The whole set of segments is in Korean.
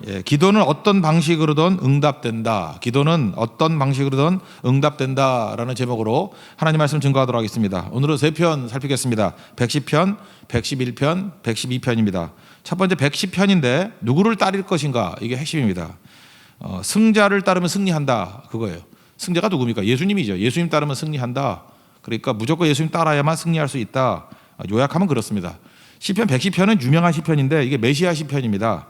예, 기도는 어떤 방식으로든 응답된다. 기도는 어떤 방식으로든 응답된다라는 제목으로 하나님 말씀 증거하도록 하겠습니다. 오늘은 3편 살피겠습니다. 110편, 111편, 112편입니다. 첫 번째 110편인데 누구를 따를 것인가, 이게 핵심입니다. 승자를 따르면 승리한다, 그거예요. 승자가 누굽니까? 예수님이죠. 예수님 따르면 승리한다. 그러니까 무조건 예수님 따라야만 승리할 수 있다. 요약하면 그렇습니다. 시편 110편은 유명한 시편인데 이게 메시아 시편입니다.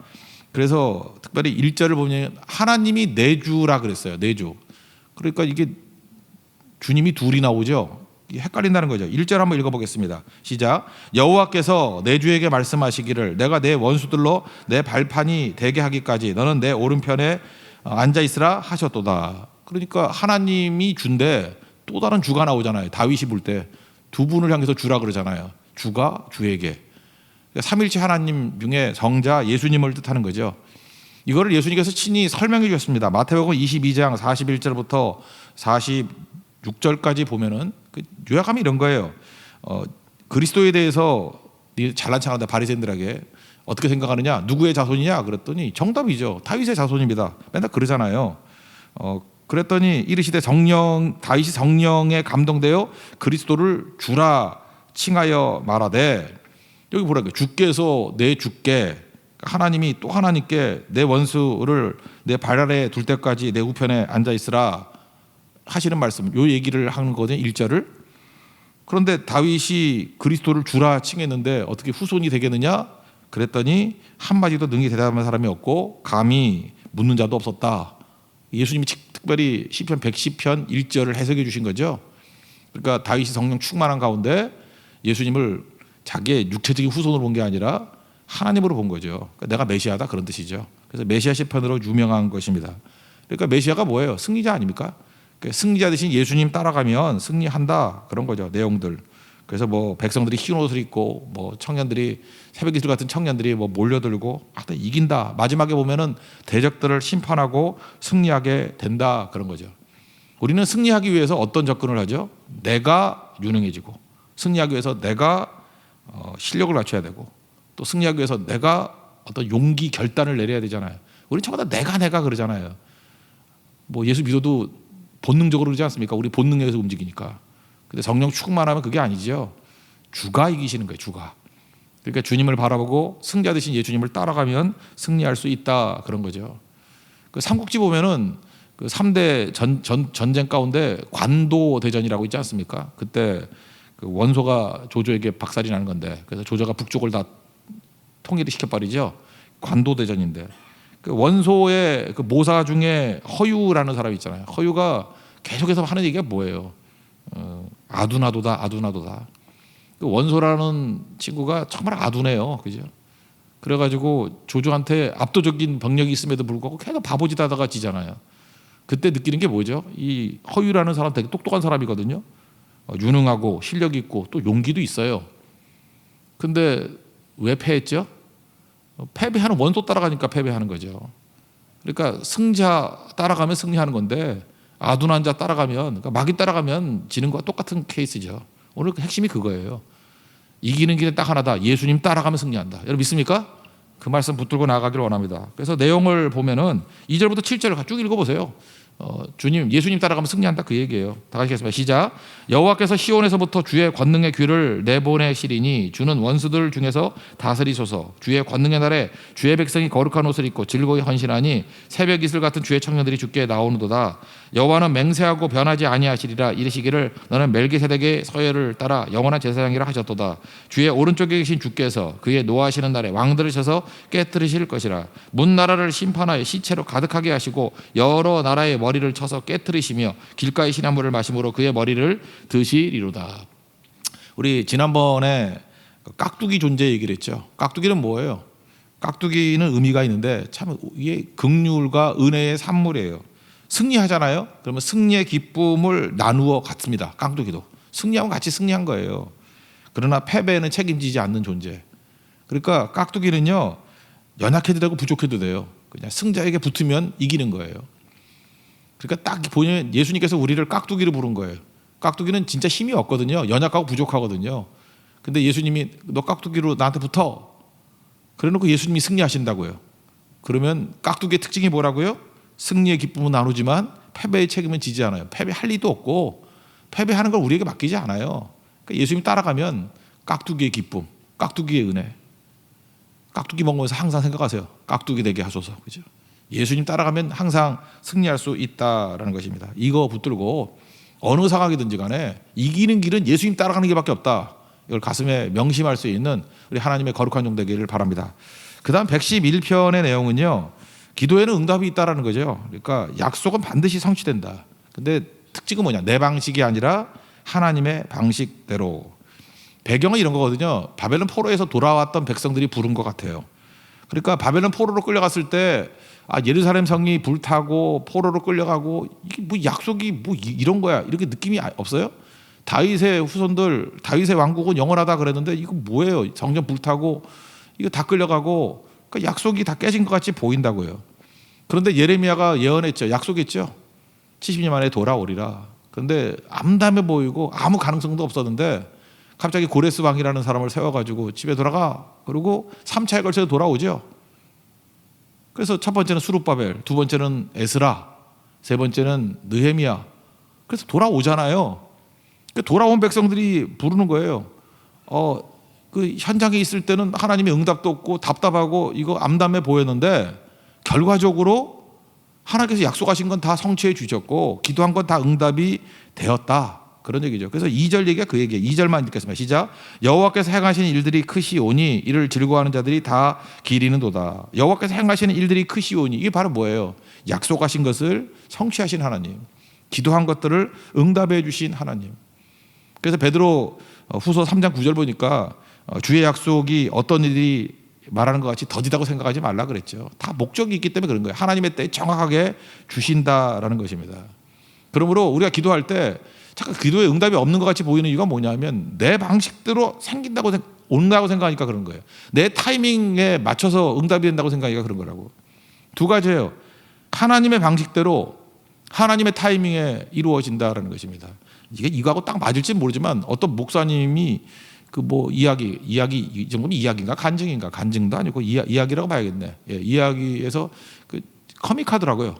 그래서 특별히 1절을 보면 하나님이 내주라 그랬어요. 내주. 그러니까 이게 주님이 둘이 나오죠. 헷갈린다는 거죠. 1절 한번 읽어보겠습니다. 시작. 여호와께서 내 주에게 말씀하시기를 내가 내 원수들로 내 발판이 되게 하기까지 너는 내 오른편에 앉아 있으라 하셨도다. 그러니까 하나님이 준데 또 다른 주가 나오잖아요. 다윗이 볼 때 두 분을 향해서 주라 그러잖아요. 주가 주에게. 삼일체 하나님 중에 성자 예수님을 뜻하는 거죠. 이거를 예수님께서 친히 설명해 주셨습니다. 마태복음 22장 41절부터 46절까지 보면은 그 요약하면 이런 거예요. 그리스도에 대해서 잘난 척하는데 바리새인들에게 어떻게 생각하느냐, 누구의 자손이냐 그랬더니 정답이죠. 다윗의 자손입니다. 맨날 그러잖아요. 그랬더니 이르시되 다윗이 성령에 감동되어 그리스도를 주라 칭하여 말하되, 여기 보라고요. 주께서 내 주께, 하나님이 또 하나님께 내 원수를 내 발 아래 둘 때까지 내 우편에 앉아 있으라 하시는 말씀, 요 얘기를 하는 거거든요. 1절을. 그런데 다윗이 그리스도를 주라 칭했는데 어떻게 후손이 되겠느냐 그랬더니 한마디도 능히 대답하는 사람이 없고 감히 묻는 자도 없었다. 예수님이 특별히 시편 110편 1절을 해석해 주신 거죠. 그러니까 다윗이 성령 충만한 가운데 예수님을 자기의 육체적인 후손으로 본 게 아니라 하나님으로 본 거죠. 그러니까 내가 메시아다, 그런 뜻이죠. 그래서 메시아 시편으로 유명한 것입니다. 그러니까 메시아가 뭐예요? 승리자 아닙니까? 그러니까 승리자 대신 예수님 따라가면 승리한다, 그런 거죠. 내용들. 그래서 뭐 백성들이 흰 옷을 입고 뭐 청년들이 새벽이슬 같은 청년들이 뭐 몰려들고 하여튼 이긴다. 마지막에 보면은 대적들을 심판하고 승리하게 된다, 그런 거죠. 우리는 승리하기 위해서 어떤 접근을 하죠? 내가 유능해지고, 승리하기 위해서 내가 실력을 갖춰야 되고, 또 승리하기 위해서 내가 어떤 용기 결단을 내려야 되잖아요. 우리 전부 다 내가 그러잖아요. 뭐 예수 믿어도 본능적으로 그러지 않습니까? 우리 본능에서 움직이니까. 근데 성령 충만하면 그게 아니죠. 주가 이기시는 거예요. 주가. 그러니까 주님을 바라보고 승자 되신 예수님을 따라가면 승리할 수 있다, 그런 거죠. 그 삼국지 보면은 그 3대 전쟁 가운데 관도 대전이라고 있지 않습니까? 그때 그 원소가 조조에게 박살이 나는 건데, 그래서 조조가 북쪽을 다 통일을 시켜버리죠. 관도대전인데, 그 원소의 그 모사 중에 허유라는 사람이 있잖아요. 허유가 계속해서 하는 얘기가 뭐예요? 아둔하도다. 그 원소라는 친구가 정말 아둔해요, 그죠? 그래가지고 조조한테 압도적인 병력이 있음에도 불구하고 계속 바보짓 하다가 지잖아요. 그때 느끼는 게 뭐죠? 이 허유라는 사람 되게 똑똑한 사람이거든요. 유능하고 실력이 있고 또 용기도 있어요. 근데 왜 패했죠? 패배하는 원소 따라가니까 패배하는 거죠. 그러니까 승자 따라가면 승리하는 건데 아둔한 자 따라가면, 그러니까 마귀 따라가면 지는 거와 똑같은 케이스죠. 오늘 핵심이 그거예요. 이기는 길은 딱 하나다. 예수님 따라가면 승리한다. 여러분 믿습니까? 그 말씀 붙들고 나가기를 원합니다. 그래서 내용을 보면은 2절부터 7절을 쭉 읽어보세요. 예수님 따라가면 승리한다, 그 얘기예요. 다 같이 하겠습니다. 시작. 여호와께서 시온에서부터 주의 권능의 귀를 내보내시리니 주는 원수들 중에서 다스리소서. 주의 권능의 날에 주의 백성이 거룩한 옷을 입고 즐거이 헌신하니 새벽 이슬 같은 주의 청년들이 주께 나오는도다. 여호와는 맹세하고 변하지 아니하시리라. 이르시기를 너는 멜기세덱의 서열을 따라 영원한 제사장이라 하셨도다. 주의 오른쪽에 계신 주께서 그의 노하시는 날에 왕들을 쳐서 깨뜨리실 것이라. 문 나라를 심판하여 시체로 가득하게 하시고 여러 나라의 머리를 쳐서 깨뜨리시며 길가의 시나물을 마심으로 그의 머리를 드시리로다. 우리 지난번에 깍두기 존재 얘기를 했죠. 깍두기는 뭐예요? 깍두기는 의미가 있는데 참 이게 긍휼과 은혜의 산물이에요. 승리하잖아요. 그러면 승리의 기쁨을 나누어 갖습니다. 깍두기도 승리하면 같이 승리한 거예요. 그러나 패배는 책임지지 않는 존재. 그러니까 깍두기는요, 연약해도 되고 부족해도 돼요. 그냥 승자에게 붙으면 이기는 거예요. 그러니까 딱 보면 예수님께서 우리를 깍두기로 부른 거예요. 깍두기는 진짜 힘이 없거든요. 연약하고 부족하거든요. 근데 예수님이 너 깍두기로 나한테 붙어. 그래놓고 예수님이 승리하신다고요. 그러면 깍두기의 특징이 뭐라고요? 승리의 기쁨은 나누지만 패배의 책임은 지지 않아요. 패배할 리도 없고 패배하는 걸 우리에게 맡기지 않아요. 그러니까 예수님 따라가면 깍두기의 기쁨, 깍두기의 은혜. 깍두기 먹으면서 항상 생각하세요. 깍두기 되게 하소서. 그죠? 예수님 따라가면 항상 승리할 수 있다라는 것입니다. 이거 붙들고 어느 상황이든지 간에 이기는 길은 예수님 따라가는 길밖에 없다. 이걸 가슴에 명심할 수 있는 우리 하나님의 거룩한 종 되기를 바랍니다. 그 다음 111편의 내용은요, 기도에는 응답이 있다라는 거죠. 그러니까 약속은 반드시 성취된다. 근데 특징은 뭐냐? 내 방식이 아니라 하나님의 방식대로. 배경은 이런 거거든요. 바벨론 포로에서 돌아왔던 백성들이 부른 것 같아요. 그러니까 바벨론 포로로 끌려갔을 때 예루살렘 성이 불타고 포로로 끌려가고 이게 뭐 약속이 뭐 이런 거야 이렇게 느낌이 없어요? 다윗의 후손들, 다윗의 왕국은 영원하다 그랬는데 이거 뭐예요? 성전 불타고 이거 다 끌려가고 그러니까 약속이 다 깨진 것 같이 보인다고요. 그런데 예레미야가 예언했죠. 약속했죠. 70년 만에 돌아오리라. 그런데 암담해 보이고 아무 가능성도 없었는데 갑자기 고레스 왕이라는 사람을 세워가지고 집에 돌아가. 그리고 3차에 걸쳐서 돌아오죠. 그래서 첫 번째는 수룹바벨, 두 번째는 에스라, 세 번째는 느헤미야. 그래서 돌아오잖아요. 돌아온 백성들이 부르는 거예요. 그 현장에 있을 때는 하나님의 응답도 없고 답답하고 이거 암담해 보였는데 결과적으로 하나님께서 약속하신 건 다 성취해 주셨고 기도한 건 다 응답이 되었다. 그런 얘기죠. 그래서 2절 얘기가 그 얘기예요. 2절만 읽겠습니다. 시작. 여호와께서 행하시는 일들이 크시오니 이를 즐거워하는 자들이 다 기리는도다. 여호와께서 행하시는 일들이 크시오니 이게 바로 뭐예요? 약속하신 것을 성취하신 하나님, 기도한 것들을 응답해 주신 하나님. 그래서 베드로 후서 3장 9절 보니까 주의 약속이 어떤 일이 말하는 것 같이 더디다고 생각하지 말라 그랬죠. 다 목적이 있기 때문에 그런 거예요. 하나님의 때에 정확하게 주신다라는 것입니다. 그러므로 우리가 기도할 때 잠깐 기도에 응답이 없는 것 같이 보이는 이유가 뭐냐면 내 방식대로 온다고 생각하니까 그런 거예요. 내 타이밍에 맞춰서 응답이 된다고 생각하니까 그런 거라고. 두 가지예요. 하나님의 방식대로 하나님의 타이밍에 이루어진다라는 것입니다. 이게 이거하고 딱 맞을지 모르지만 어떤 목사님이 그 뭐 이야기 이 정도면 이야기인가 간증도 아니고 이야기라고 봐야겠네. 예, 이야기에서 그 커믹하더라고요.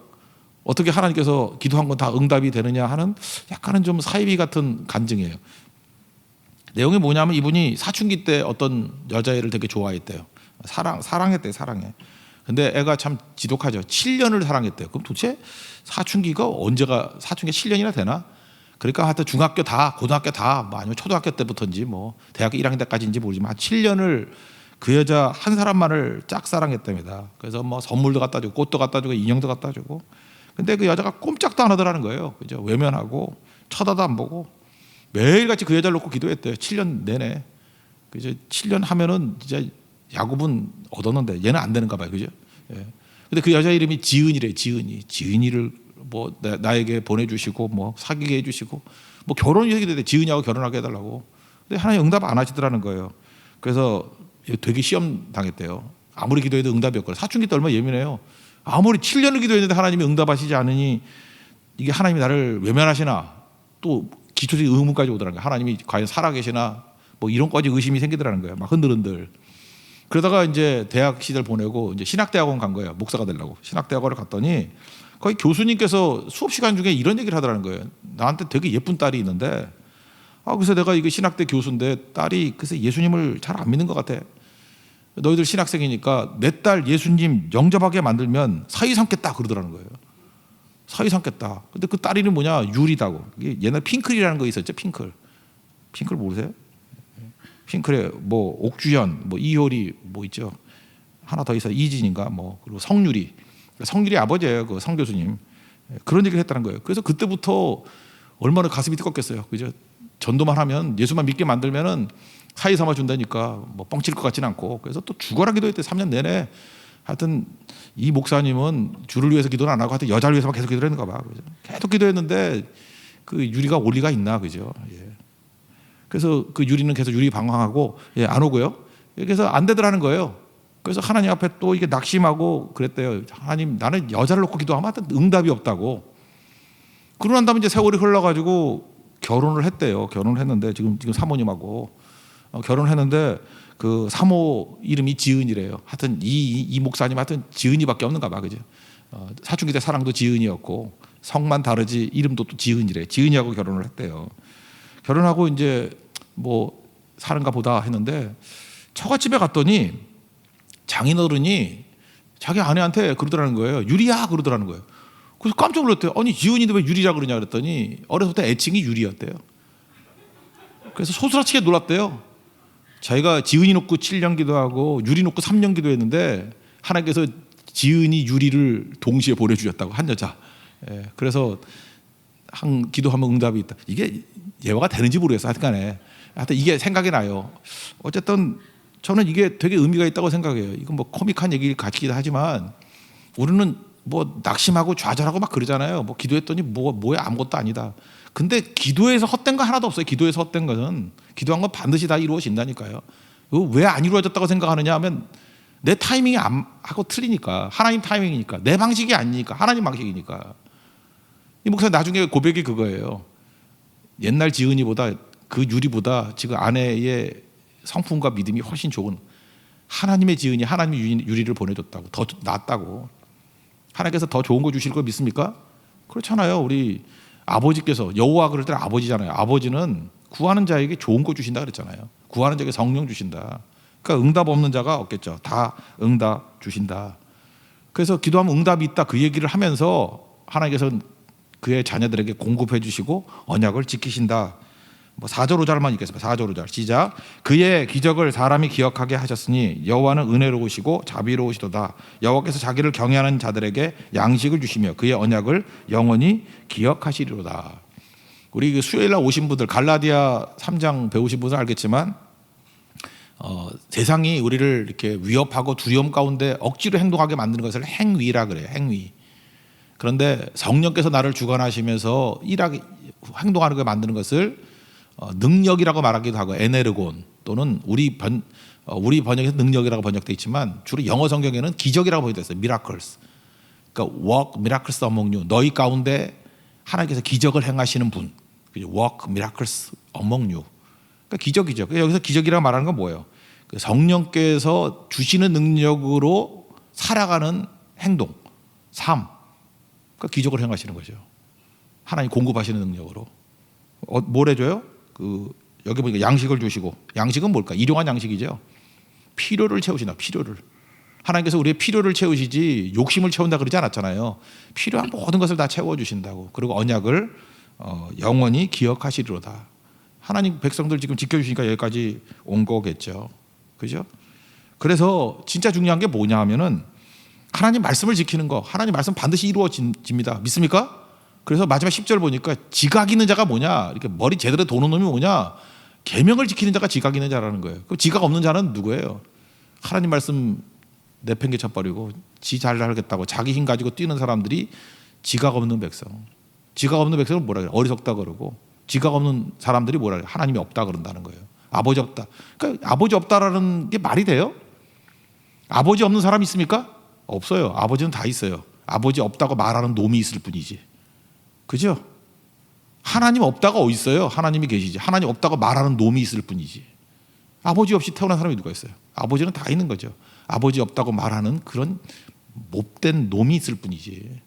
어떻게 하나님께서 기도한 건 다 응답이 되느냐 하는 약간은 좀 사이비 같은 간증이에요. 내용이 뭐냐면 이분이 사춘기 때 어떤 여자애를 되게 좋아했대요. 사랑했대요. 사랑해. 근데 애가 참 지독하죠. 7년을 사랑했대요. 그럼 도대체 사춘기가 언제가 사춘기가 7년이나 되나? 그러니까 하여튼 중학교 다 고등학교 다 뭐 아니면 초등학교 때부터인지 뭐 대학교 1학년 때까지인지 모르지만 한 7년을 그 여자 한 사람만을 짝사랑했답니다. 그래서 뭐 선물도 갖다 주고 꽃도 갖다 주고 인형도 갖다 주고. 근데 그 여자가 꼼짝도 안 하더라는 거예요. 그죠? 외면하고 쳐다도 안 보고 매일같이 그 여자를 놓고 기도했대요. 7년 내내. 그죠? 7년 하면은 진짜 야곱은 얻었는데 얘는 안 되는가 봐요. 그죠? 예. 근데 그 여자 이름이 지은이래. 지은이를 뭐 나에게 보내주시고 뭐 사귀게 해주시고 뭐 결혼 얘기도 돼. 지은이하고 결혼하게 해달라고. 근데 하나님 응답 안 하시더라는 거예요. 그래서 되게 시험 당했대요. 아무리 기도해도 응답이 없거든요. 사춘기 때 얼마나 예민해요. 아무리 7년을 기도했는데 하나님이 응답하시지 않으니 이게 하나님이 나를 외면하시나 또 기초적인 의문까지 오더라는 거예요. 하나님이 과연 살아계시나 뭐 이런까지 의심이 생기더라는 거예요. 막 흔들흔들. 그러다가 이제 대학 시절 보내고 이제 신학대학원 간 거예요. 목사가 되려고. 신학대학원을 갔더니 거기 교수님께서 수업 시간 중에 이런 얘기를 하더라는 거예요. 나한테 되게 예쁜 딸이 있는데 그래서 내가 이거 신학대 교수인데 딸이 글쎄 예수님을 잘 안 믿는 것 같아. 너희들 신학생이니까 내 딸 예수님 영접하게 만들면 사위 삼겠다 그러더라는 거예요. 사위 삼겠다. 근데 그 딸 이름 뭐냐? 유리다고. 옛날 핑클이라는 거 있었죠. 핑클 모르세요? 핑클에 뭐 옥주현, 뭐 이효리 뭐 있죠. 하나 더 있어요. 이진인가 뭐 그리고 성유리 아버지예요. 그 성 교수님. 그런 얘기를 했다는 거예요. 그래서 그때부터 얼마나 가슴이 뜨겁겠어요. 그죠? 전도만 하면 예수만 믿게 만들면은 사이 삼아 준다니까 뭐 뻥칠 것 같지는 않고 그래서 또 죽어라 기도했대. 3년 내내. 하여튼 이 목사님은 주를 위해서 기도는 안 하고 하여튼 여자를 위해서만 계속 기도를 했는가 봐. 그죠? 계속 기도했는데 그 유리가 올 리가 있나 그죠? 예. 그래서 그 유리는 계속 유리 방황하고 안 오고요. 그래서 안 되더라는 거예요. 그래서 하나님 앞에 또 이게 낙심하고 그랬대요. 하나님 나는 여자를 놓고 기도하면 하여튼 응답이 없다고. 그러고 난 다음에 이제 세월이 흘러가지고 결혼을 했대요. 결혼을 했는데 지금 사모님하고 결혼했는데 그 사모 이름이 지은이래요. 하여튼 이 목사님 하여튼 지은이밖에 없는가 봐, 그죠? 사춘기 때 사랑도 지은이었고 성만 다르지 이름도 또 지은이래. 지은이하고 결혼을 했대요. 결혼하고 이제 뭐 사는가 보다 했는데 처갓집에 갔더니 장인어른이 자기 아내한테 그러더라는 거예요. 유리야 그러더라는 거예요. 그래서 깜짝 놀랐대요. 아니 지은인데 왜 유리라 그러냐 그랬더니 어렸을 때 애칭이 유리였대요. 그래서 소스라치게 놀랐대요. 자기가 지은이 놓고 7년 기도하고 유리 놓고 3년 기도했는데 하나님께서 지은이 유리를 동시에 보내주셨다고 한 여자. 그래서 한 기도하면 응답이 있다. 이게 예화가 되는지 모르겠어요. 하여튼 이게 생각이 나요. 어쨌든 저는 이게 되게 의미가 있다고 생각해요. 이건 뭐 코믹한 얘기 같기도 하지만 우리는 뭐 낙심하고 좌절하고 막 그러잖아요. 뭐 기도했더니 뭐야 아무것도 아니다. 근데 기도에서 헛된 거 하나도 없어요. 기도에서 헛된 것은 기도한 건 반드시 다 이루어진다니까요. 왜 안 이루어졌다고 생각하느냐 하면 내 타이밍이 하고 틀리니까. 하나님 타이밍이니까. 내 방식이 아니니까. 하나님 방식이니까. 이 목사님 나중에 고백이 그거예요. 옛날 지은이보다 그 유리보다 지금 아내의 성품과 믿음이 훨씬 좋은 하나님의 지은이 하나님의 유리를 보내줬다고. 더 낫다고. 하나님께서 더 좋은 거 주실 거 믿습니까? 그렇잖아요. 우리 아버지께서 여호와 그럴 때는 아버지잖아요. 아버지는 구하는 자에게 좋은 거 주신다 그랬잖아요. 구하는 자에게 성령 주신다. 그러니까 응답 없는 자가 없겠죠. 다 응답 주신다. 그래서 기도하면 응답이 있다 그 얘기를 하면서 하나님께서 그의 자녀들에게 공급해 주시고 언약을 지키신다. 뭐 4절 5절만 읽겠습니다. 4절 5절 시작. 그의 기적을 사람이 기억하게 하셨으니 여호와는 은혜로우시고 자비로우시도다. 여호와께서 자기를 경외하는 자들에게 양식을 주시며 그의 언약을 영원히 기억하시리로다. 우리 그 수요일날 오신 분들 갈라디아 3장 배우신 분은 알겠지만 세상이 우리를 이렇게 위협하고 두려움 가운데 억지로 행동하게 만드는 것을 행위라 그래요. 행위. 그런데 성령께서 나를 주관하시면서 행동하는 걸 만드는 것을 능력이라고 말하기도 하고 에네르곤 또는 우리 번역에서 능력이라고 번역되어 있지만 주로 영어 성경에는 기적이라고 번역되어 있어요. miracles. 그러니까 work miracles among you. 너희 가운데 하나님께서 기적을 행하시는 분. work miracles among you. 그러니까 기적이죠. 여기서 기적이라고 말하는 건 뭐예요? 성령께서 주시는 능력으로 살아가는 행동, 삶. 그러니까 기적을 행하시는 거죠. 하나님 공급하시는 능력으로. 뭘 해줘요? 여기 보니까 양식을 주시고, 양식은 뭘까? 일용한 양식이죠. 필요를 채우신다. 필요를. 하나님께서 우리의 필요를 채우시지 욕심을 채운다 그러지 않았잖아요. 필요한 모든 것을 다 채워주신다고. 그리고 언약을 영원히 기억하시리로다. 하나님 백성들 지금 지켜주시니까 여기까지 온 거겠죠. 그죠? 그래서 진짜 중요한 게 뭐냐 하면은 하나님 말씀을 지키는 거. 하나님 말씀 반드시 이루어집니다. 믿습니까? 그래서 마지막 10절 보니까 지각 있는 자가 뭐냐? 이렇게 머리 제대로 도는 놈이 뭐냐? 계명을 지키는 자가 지각 있는 자라는 거예요. 그럼 지각 없는 자는 누구예요? 하나님 말씀 내팽개 쳐버리고 지 잘하겠다고 자기 힘 가지고 뛰는 사람들이 지각 없는 백성. 지각 없는 백성은 뭐라 그래요? 어리석다 그러고 지각 없는 사람들이 뭐라 그래요? 하나님이 없다 그런다는 거예요. 아버지 없다. 그러니까 아버지 없다라는 게 말이 돼요? 아버지 없는 사람 있습니까? 없어요. 아버지는 다 있어요. 아버지 없다고 말하는 놈이 있을 뿐이지. 그죠? 하나님 없다가 어디 있어요? 하나님이 계시지. 하나님 없다고 말하는 놈이 있을 뿐이지. 아버지 없이 태어난 사람이 누가 있어요? 아버지는 다 있는 거죠. 아버지 없다고 말하는 그런 못된 놈이 있을 뿐이지.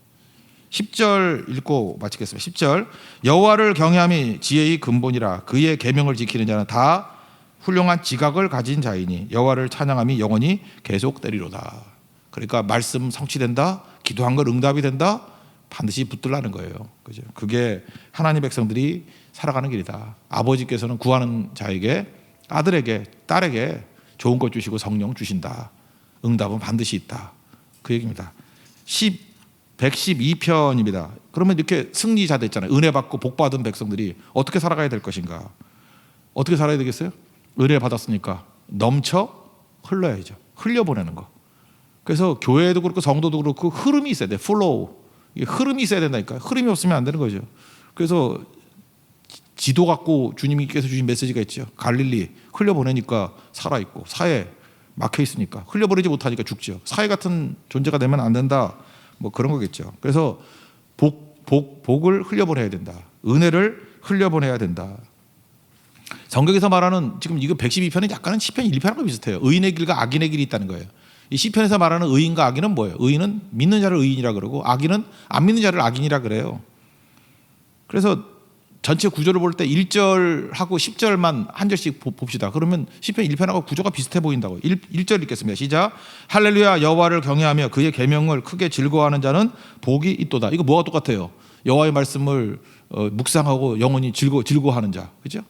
10절 읽고 마치겠습니다. 10절 여호와를 경외함이 지혜의 근본이라 그의 계명을 지키는 자는 다 훌륭한 지각을 가진 자이니 여호와를 찬양함이 영원히 계속되리로다. 그러니까 말씀 성취된다. 기도한 걸 응답이 된다. 반드시 붙들라는 거예요. 그죠? 그게 하나님 백성들이 살아가는 길이다. 아버지께서는 구하는 자에게 아들에게 딸에게 좋은 것 주시고 성령 주신다. 응답은 반드시 있다. 그 얘기입니다. 112편입니다. 그러면 이렇게 승리자 됐잖아요. 은혜 받고 복 받은 백성들이 어떻게 살아가야 될 것인가? 어떻게 살아야 되겠어요? 은혜 받았으니까 넘쳐 흘러야죠. 흘려보내는 거. 그래서 교회도 그렇고 성도도 그렇고 흐름이 있어야 돼. 플로우. 흐름이 있어야 된다니까요. 흐름이 없으면 안 되는 거죠. 그래서 지도 갖고 주님께서 주신 메시지가 있죠. 갈릴리 흘려보내니까 살아있고 사회 막혀있으니까 흘려보내지 못하니까 죽죠. 사회 같은 존재가 되면 안 된다. 뭐 그런 거겠죠. 그래서 복을 흘려보내야 된다. 은혜를 흘려보내야 된다. 성경에서 말하는 지금 이거 112편은 약간은 시편 1편하고 비슷해요. 의인의 길과 악인의 길이 있다는 거예요. 이 시편에서 말하는 의인과 악인은 뭐예요? 의인은 믿는 자를 의인이라 그러고 악인은 안 믿는 자를 악인이라 그래요. 그래서 전체 구조를 볼 때 1절하고 10절만 한 절씩 봅시다. 그러면 시편 1편하고 구조가 비슷해 보인다고요. 1절 읽겠습니다. 시작. 할렐루야 여호와를 경외하며 그의 계명을 크게 즐거워하는 자는 복이 있도다. 이거 뭐가 똑같아요? 여호와의 말씀을 묵상하고 영원히 즐거워하는 자. 그죠?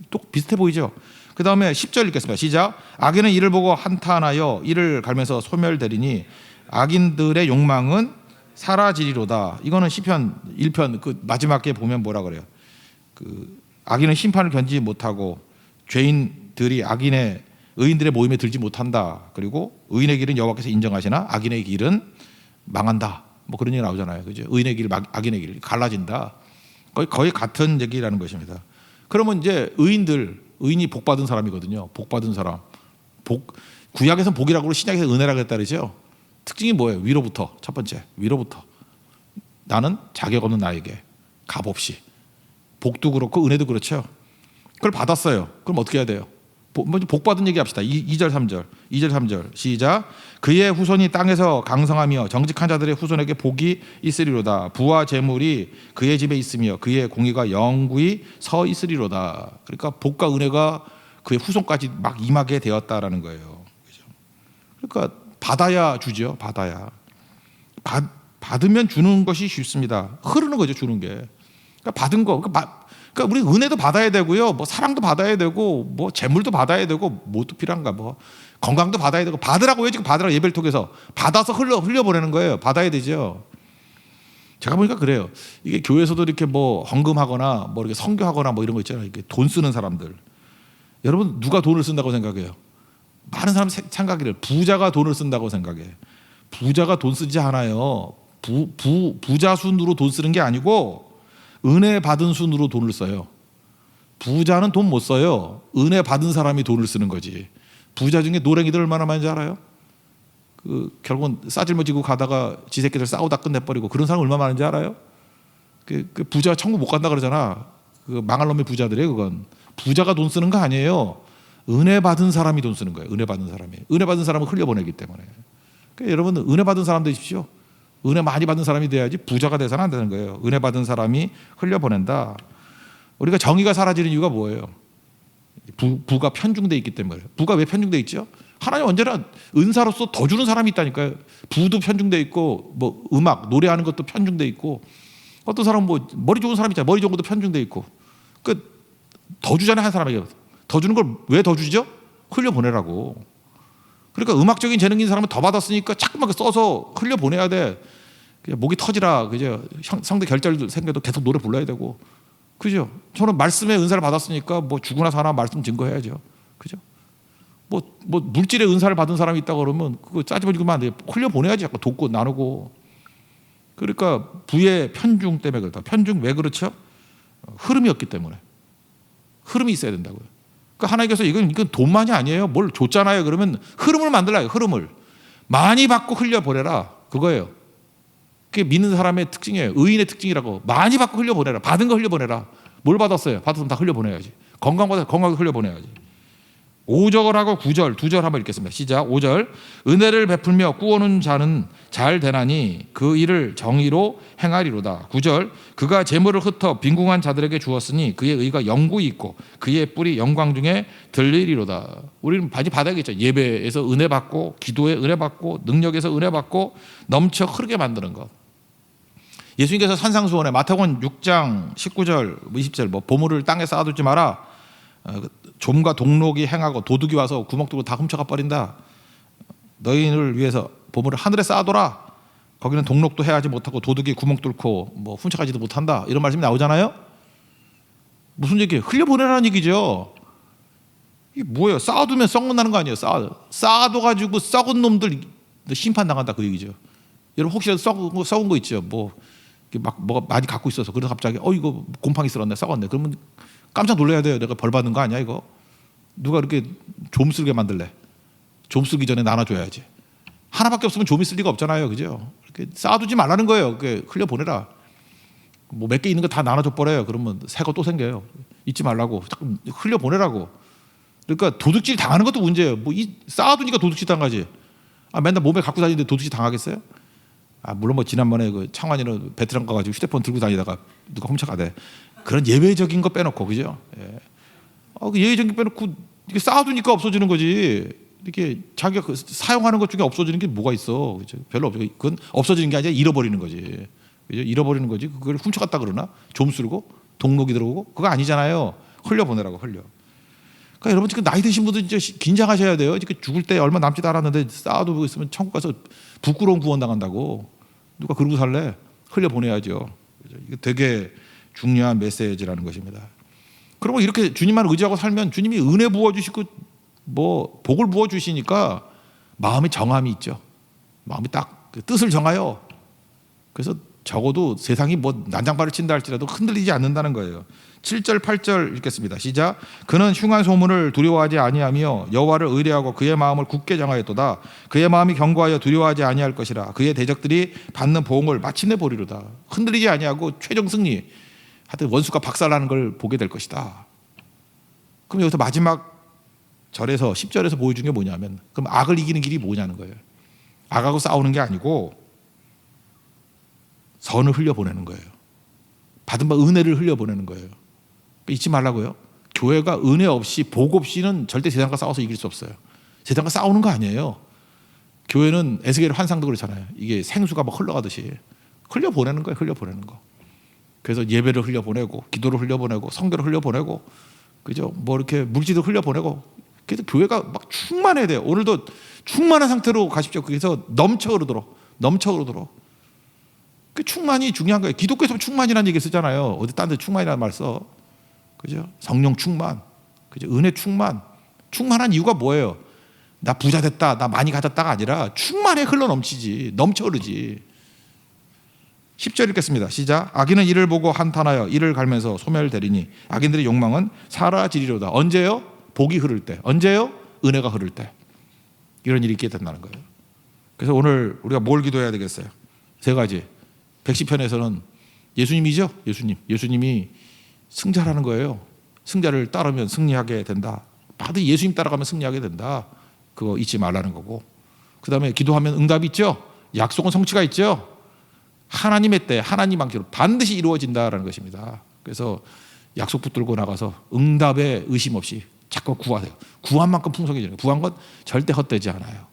또 비슷해 보이죠? 그 다음에 10절 읽겠습니다. 시작. 악인은 이를 보고 한탄하여 이를 갈면서 소멸되리니 악인들의 욕망은 사라지리로다. 이거는 시편 1편 그 마지막에 보면 뭐라 그래요? 그 악인은 심판을 견디지 못하고 죄인들이 의인들의 모임에 들지 못한다. 그리고 의인의 길은 여호와께서 인정하시나 악인의 길은 망한다. 뭐 그런 얘기 나오잖아요. 그죠? 의인의 길, 악인의 길 갈라진다. 거의 같은 얘기라는 것입니다. 그러면 이제 의인이 복 받은 사람이거든요. 복 받은 사람. 구약에서는 복이라고 신약에서 은혜라고 했다 그러죠. 특징이 뭐예요? 위로부터. 첫 번째 위로부터. 나는 자격 없는 나에게 값없이. 복도 그렇고 은혜도 그렇죠. 그걸 받았어요. 그럼 어떻게 해야 돼요? 먼저 복 받은 얘기 합시다. 2절 3절. 2절 3절. 시작. 그의 후손이 땅에서 강성하며 정직한 자들의 후손에게 복이 있으리로다. 부와 재물이 그의 집에 있으며 그의 공의가 영구히 서 있으리로다. 그러니까 복과 은혜가 그의 후손까지 막 임하게 되었다라는 거예요. 그러니까 받아야 주죠. 받아야. 받으면 주는 것이 쉽습니다. 흐르는 거죠. 주는 게. 그러니까 받은 거. 그러니까 우리 은혜도 받아야 되고요. 뭐 사랑도 받아야 되고 뭐 재물도 받아야 되고 뭐도 필요한가 뭐 건강도 받아야 되고 받으라고 왜 지금 받으라고 예배를 통해서 받아서 흘려보내는 거예요. 받아야 되죠. 제가 보니까 그래요. 이게 교회에서도 이렇게 뭐 헌금하거나 뭐 이렇게 선교하거나 뭐 이런 거 있잖아요. 이렇게 돈 쓰는 사람들. 여러분 누가 돈을 쓴다고 생각해요? 많은 사람 생각이래요. 부자가 돈을 쓴다고 생각해. 부자가 돈 쓰지 않아요. 부자 순으로 돈 쓰는 게 아니고 은혜 받은 순으로 돈을 써요. 부자는 돈 못 써요. 은혜 받은 사람이 돈을 쓰는 거지. 부자 중에 노랭이들 얼마나 많은지 알아요? 결국은 싸질머지고 가다가 지 새끼들 싸우다 끝내버리고 그런 사람 얼마나 많은지 알아요? 그 부자가 천국 못 간다 그러잖아. 그 망할 놈의 부자들이에요. 그건 부자가 돈 쓰는 거 아니에요. 은혜 받은 사람이 돈 쓰는 거예요. 은혜 받은 사람이. 은혜 받은 사람은 흘려보내기 때문에. 그러니까 여러분 은혜 받은 사람 되십시오. 은혜 많이 받은 사람이 돼야지 부자가 돼서는 안 되는 거예요. 은혜 받은 사람이 흘려보낸다. 우리가 정의가 사라지는 이유가 뭐예요? 부가 편중돼 있기 때문에. 부가 왜 편중돼 있죠? 하나님 언제나 은사로서 더 주는 사람이 있다니까요. 부도 편중돼 있고 뭐 음악 노래하는 것도 편중돼 있고 어떤 사람은 뭐 머리 좋은 사람 있잖아요. 머리 좋은 것도 편중돼 있고 더 주잖아요. 한 사람에게 더 주는 걸 왜 더 주죠? 흘려보내라고. 그러니까 음악적인 재능인 사람은 더 받았으니까 자꾸만 써서 흘려보내야 돼. 그냥 목이 터지라 그죠? 상대 결절 생겨도 계속 노래 불러야 되고 그죠? 저는 말씀의 은사를 받았으니까 뭐 죽으나 사나 말씀 증거해야죠. 그죠? 뭐 물질의 은사를 받은 사람이 있다 그러면 그거 짜집어지면 안 돼요. 흘려보내야지. 자꾸 돕고 나누고. 그러니까 부의 편중 때문에 그렇다. 편중 왜 그렇죠? 흐름이 없기 때문에. 흐름이 있어야 된다고요. 그러니까 하나님께서 이건 돈만이 아니에요. 뭘 줬잖아요. 그러면 흐름을 만들라요. 흐름을. 많이 받고 흘려보내라. 그거예요. 그게 믿는 사람의 특징이에요. 의인의 특징이라고. 많이 받고 흘려보내라. 받은 거 흘려보내라. 뭘 받았어요? 받았으면 다 흘려보내야지. 건강받아서 건강하게 흘려보내야지. 5절하고 9절 두 절 한번 읽겠습니다. 시작. 5절 은혜를 베풀며 꾸어놓은 자는 잘 되나니 그 일을 정의로 행하리로다. 9절 그가 재물을 흩어 빈궁한 자들에게 주었으니 그의 의가 영구히 있고 그의 뿔이 영광 중에 들리리로다. 우리는 많이 받아야겠죠. 예배에서 은혜 받고 기도에 은혜 받고 능력에서 은혜 받고 넘쳐 흐르게 만드는 것. 예수님께서 산상수원에 마태복음 6장 19절 20절 뭐 보물을 땅에 쌓아두지 마라. 좀과 동록이 행하고 도둑이 와서 구멍 뚫고 다 훔쳐가 버린다. 너희를 위해서 보물을 하늘에 쌓아둬라. 거기는 동록도 해하지 못하고 도둑이 구멍 뚫고 뭐 훔쳐가지도 못한다. 이런 말씀이 나오잖아요. 무슨 얘기예요? 흘려보내라는 얘기죠. 이게 뭐예요? 쌓아두면 썩는다는 거 아니에요? 쌓아둬가지고 썩은 놈들 심판당한다 그 얘기죠. 여러분 혹시라도 썩은 거 있죠? 뭐가 많이 갖고 있어서 그래서 갑자기 이거 곰팡이 쓸었네 썩었네. 그러면 깜짝 놀라야 돼요. 내가 벌 받는 거 아니야 이거? 누가 이렇게 좀 쓸게 만들래? 좀 쓰기 전에 나눠줘야지. 하나밖에 없으면 좀이 쓸 리가 없잖아요, 그죠? 이렇게 쌓아두지 말라는 거예요. 흘려 보내라. 뭐 몇 개 있는 거 다 나눠줘 버려요. 그러면 새 거 또 생겨요. 잊지 말라고 자꾸 흘려 보내라고. 그러니까 도둑질 당하는 것도 문제예요. 뭐 쌓아두니까 도둑질 당하지. 맨날 몸에 갖고 다니는데 도둑질 당하겠어요? 물론 뭐 지난번에 그 창환이는 베트남 가가지고 휴대폰 들고 다니다가 누가 훔쳐가대. 그런 예외적인 거 빼놓고, 그죠? 예. 그 예외적인 거 빼놓고 이게 쌓아두니까 없어지는 거지. 이렇게 자기가 사용하는 것 중에 없어지는 게 뭐가 있어? 그죠? 별로 없어. 그건 없어지는 게 아니라 잃어버리는 거지. 그죠? 잃어버리는 거지. 그걸 훔쳐갔다 그러나? 좀 쓰고 동록이 들어오고 그거 아니잖아요. 흘려 보내라고 흘려. 그러니까 여러분 지금 나이 드신 분들 이제 긴장하셔야 돼요. 이렇게 죽을 때 얼마 남지도 않았는데 쌓아두고 있으면 천국 가서 부끄러운 구원 당한다고. 누가 그러고 살래? 흘려 보내야죠. 이게 되게 중요한 메시지라는 것입니다. 그리고 이렇게 주님만 의지하고 살면 주님이 은혜 부어 주시고 뭐 복을 부어 주시니까 마음에 정함이 있죠. 마음이 딱 그 뜻을 정하여. 그래서 적어도 세상이 뭐 난장발을 친다 할지라도 흔들리지 않는다는 거예요. 7절 8절 읽겠습니다. 시작. 그는 흉한 소문을 두려워하지 아니하며 여호와를 의뢰하고 그의 마음을 굳게 정하였도다. 그의 마음이 견고하여 두려워하지 아니할 것이라. 그의 대적들이 받는 보응을 마침내 보리로다. 흔들리지 아니하고 최종 승리. 하여튼 원수가 박살나는 걸 보게 될 것이다. 그럼 여기서 마지막 절에서 10절에서 보여준 게 뭐냐면 그럼 악을 이기는 길이 뭐냐는 거예요. 악하고 싸우는 게 아니고 선을 흘려보내는 거예요. 받은 바 은혜를 흘려보내는 거예요. 잊지 말라고요. 교회가 은혜 없이 복 없이는 절대 세상과 싸워서 이길 수 없어요. 세상과 싸우는 거 아니에요. 교회는 에스겔 환상도 그렇잖아요. 이게 생수가 막 흘러가듯이 흘려보내는 거예요. 흘려보내는 거. 그래서 예배를 흘려보내고 기도를 흘려보내고 성결을 흘려보내고 그죠? 뭐 이렇게 물질도 흘려보내고 그래서 교회가 막 충만해야 돼요. 오늘도 충만한 상태로 가십시오. 그래서 넘쳐 흐르도록 넘쳐 흐르도록. 그 충만이 중요한 거예요. 기독교에서 충만이라는 얘기 쓰잖아요. 어디 딴 데 충만이라는 말 써. 그죠? 성령 충만. 그죠? 은혜 충만. 충만한 이유가 뭐예요? 나 부자 됐다. 나 많이 가졌다가 아니라 충만에 흘러 넘치지. 넘쳐 흐르지. 10절 읽겠습니다. 시작. 악인은 이를 보고 한탄하여 이를 갈면서 소멸되리니 악인들의 욕망은 사라지리로다. 언제요? 복이 흐를 때. 언제요? 은혜가 흐를 때. 이런 일이 있게 된다는 거예요. 그래서 오늘 우리가 뭘 기도해야 되겠어요? 세 가지. 110편에서는 예수님이죠. 예수님이 승자라는 거예요. 승자를 따르면 승리하게 된다. 반드시 예수님 따라가면 승리하게 된다. 그거 잊지 말라는 거고. 그 다음에 기도하면 응답이 있죠. 약속은 성취가 있죠. 하나님의 때 하나님 방식으로 반드시 이루어진다라는 것입니다. 그래서 약속 붙들고 나가서 응답에 의심 없이 자꾸 구하세요. 구한 만큼 풍성해지는 거예요. 구한 건 절대 헛되지 않아요.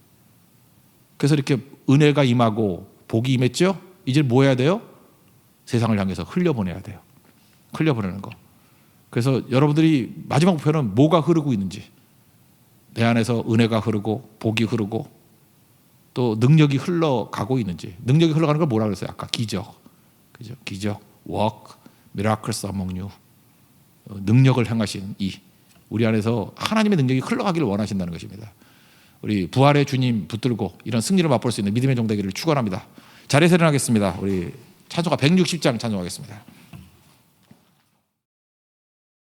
그래서 이렇게 은혜가 임하고 복이 임했죠. 이제 뭐 해야 돼요? 세상을 향해서 흘려보내야 돼요. 흘려보내는 거. 그래서 여러분들이 마지막 목표는 뭐가 흐르고 있는지, 내 안에서 은혜가 흐르고 복이 흐르고 또 능력이 흘러가고 있는지. 능력이 흘러가는 걸 뭐라 그랬어요? 아까 기적, 그죠? 기적, work, miracles among you. 능력을 행하신 우리 안에서 하나님의 능력이 흘러가기를 원하신다는 것입니다. 우리 부활의 주님 붙들고 이런 승리를 맛볼 수 있는 믿음의 종 되기를 축원합니다. 자리에서 일어나겠습니다. 우리 찬송가 160장 찬송하겠습니다.